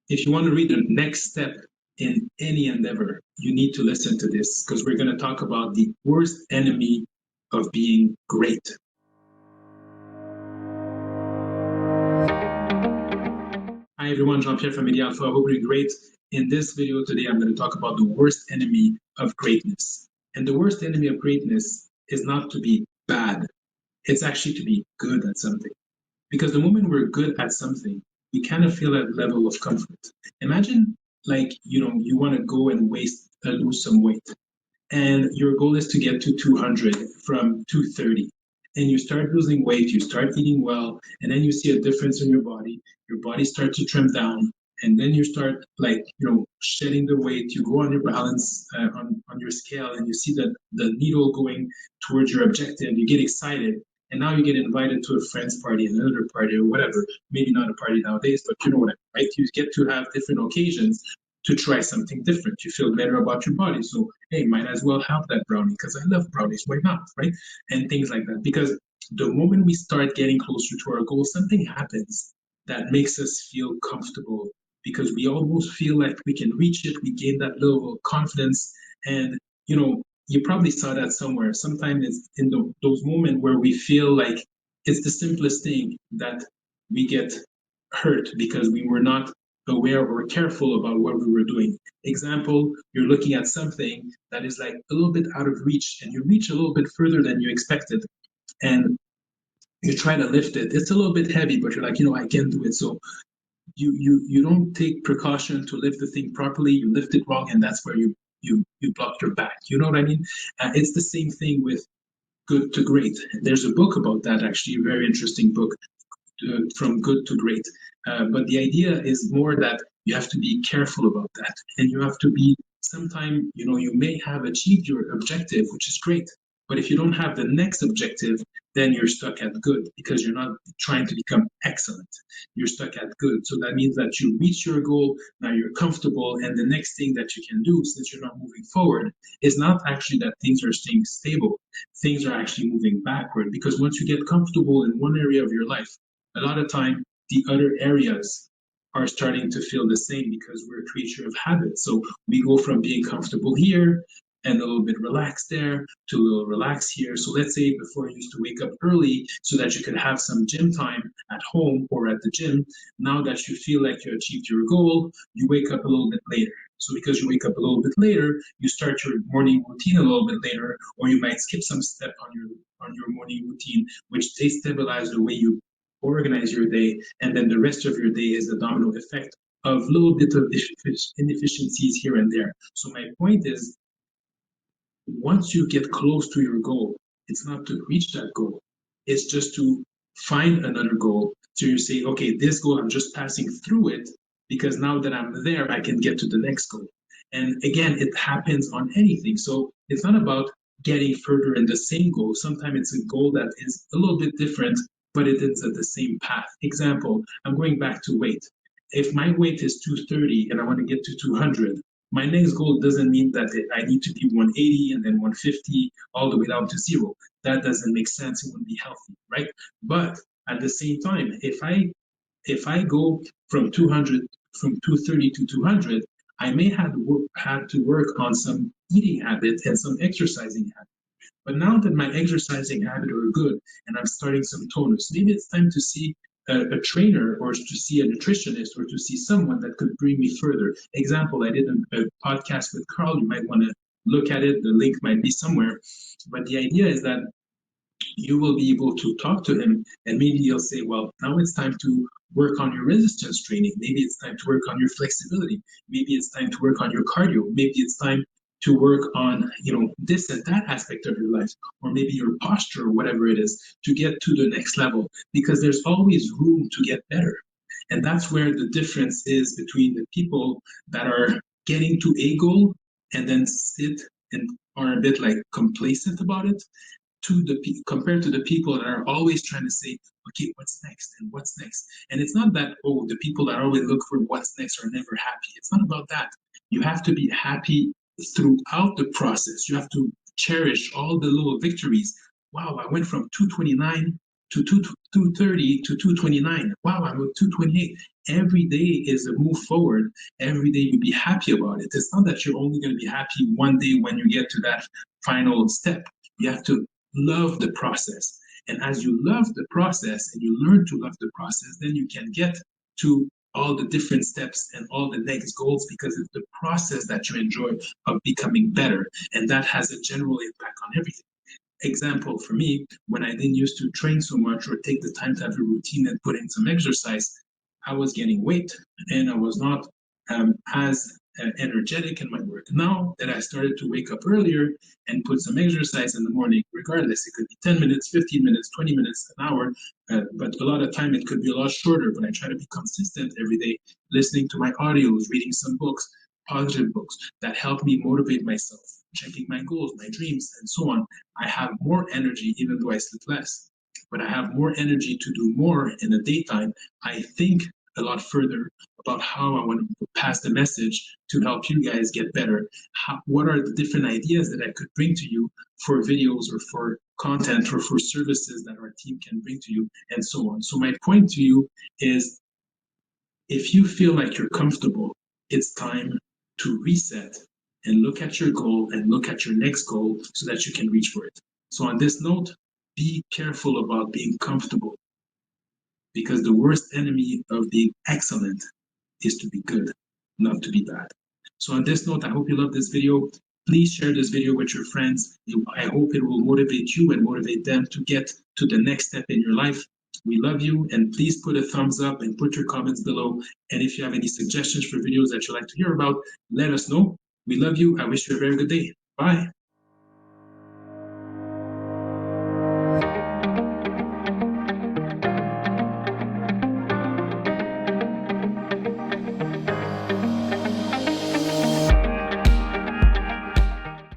if you want to read the next step in any endeavor, you need to listen to this because we're going to talk about the worst enemy of being great. Hi everyone, Jean-Pierre from Medialpha. I hope you're great. In this video today, I'm going to talk about the worst enemy of greatness. And the worst enemy of greatness is not to be bad. It's actually to be good at something. Because the moment we're good at something, we kind of feel that level of comfort. Imagine you want to go and lose some weight. And your goal is to get to 200 from 230. And you start losing weight, you start eating well, and then you see a difference in your body starts to trim down, and then you start shedding the weight, you go on your balance on your scale, and you see the needle going towards your objective, you get excited, and now you get invited to a friend's party, another party, or whatever, maybe not a party nowadays, but you know what, right? You get to have different occasions to try something different. You feel better about your body. So, hey, might as well have that brownie because I love brownies. Why not, right? And things like that. Because the moment we start getting closer to our goal, something happens that makes us feel comfortable because we almost feel like we can reach it. We gain that level of confidence. And, you probably saw that somewhere. Sometimes it's in those moments where we feel like it's the simplest thing that we get hurt because we were not aware or careful about what we were doing. Example, you're looking at something that is like a little bit out of reach and you reach a little bit further than you expected and you try to lift it. It's a little bit heavy, but you're like, I can do it. So you don't take precaution to lift the thing properly, you lift it wrong, and that's where you block your back. You know what I mean? It's the same thing with good to great. There's a book about that, actually, a very interesting book, from good to great. But the idea is more that you have to be careful about that. And you have to be, sometimes, you may have achieved your objective, which is great. But if you don't have the next objective, then you're stuck at good because you're not trying to become excellent. You're stuck at good. So that means that you reach your goal, now you're comfortable, and the next thing that you can do, since you're not moving forward, is not actually that things are staying stable. Things are actually moving backward because once you get comfortable in one area of your life, a lot of time the other areas are starting to feel the same because we're a creature of habit. So we go from being comfortable here and a little bit relaxed there to a little relaxed here. So let's say before you used to wake up early so that you could have some gym time at home or at the gym. Now that you feel like you achieved your goal, you wake up a little bit later. So because you wake up a little bit later, you start your morning routine a little bit later, or you might skip some step on your morning routine, which destabilize the way you organize your day, and then the rest of your day is the domino effect of a little bit of inefficiencies here and there. So my point is, once you get close to your goal, it's not to reach that goal. It's just to find another goal. So you say, okay, this goal, I'm just passing through it because now that I'm there, I can get to the next goal. And again, it happens on anything. So it's not about getting further in the same goal. Sometimes it's a goal that is a little bit different, but it is at the same path. Example, I'm going back to weight. If my weight is 230 and I want to get to 200, my next goal doesn't mean that I need to be 180 and then 150 all the way down to zero. That doesn't make sense. It wouldn't be healthy, right? But at the same time, if I go from 230 to 200, I may have to work on some eating habits and some exercising habits. But now that my exercising habits are good and I'm starting some tonus, maybe it's time to see a trainer or to see a nutritionist or to see someone that could bring me further. Example, I did a podcast with Carl. You might want to look at it. The link might be somewhere. But the idea is that you will be able to talk to him and maybe he'll say, well, now it's time to work on your resistance training. Maybe it's time to work on your flexibility. Maybe it's time to work on your cardio. Maybe it's time to work on, this and that aspect of your life, or maybe your posture or whatever it is to get to the next level, because there's always room to get better. And that's where the difference is between the people that are getting to a goal and then sit and are a bit like complacent about it, compared to the people that are always trying to say, okay, what's next and what's next. And it's not that, the people that always look for what's next are never happy. It's not about that. You have to be happy throughout the process. You have to cherish all the little victories. Wow, I went from 229 to 230 to 229. Wow, I'm at 228. Every day is a move forward. Every day you be happy about it. It's not that you're only going to be happy one day when you get to that final step. You have to love the process. And as you love the process and you learn to love the process, then you can get to all the different steps and all the next goals, because it's the process that you enjoy of becoming better. And that has a general impact on everything. Example for me, when I didn't used to train so much or take the time to have a routine and put in some exercise, I was gaining weight and I was not as energetic in my work. Now that I started to wake up earlier and put some exercise in the morning, regardless, it could be 10 minutes, 15 minutes, 20 minutes, an hour, but a lot of time it could be a lot shorter, but I try to be consistent every day, listening to my audios, reading some books, positive books that help me motivate myself, checking my goals, my dreams, and so on. I have more energy even though I sleep less, but I have more energy to do more in the daytime. I think a lot further about how I want to pass the message to help you guys get better. What are the different ideas that I could bring to you for videos or for content or for services that our team can bring to you, and so on. So my point to you is, if you feel like you're comfortable, it's time to reset and look at your goal and look at your next goal so that you can reach for it. So on this note, be careful about being comfortable, because the worst enemy of being excellent is to be good, not to be bad. So on this note, I hope you love this video. Please share this video with your friends. I hope it will motivate you and motivate them to get to the next step in your life. We love you, and please put a thumbs up and put your comments below. And if you have any suggestions for videos that you'd like to hear about, let us know. We love you. I wish you a very good day. Bye.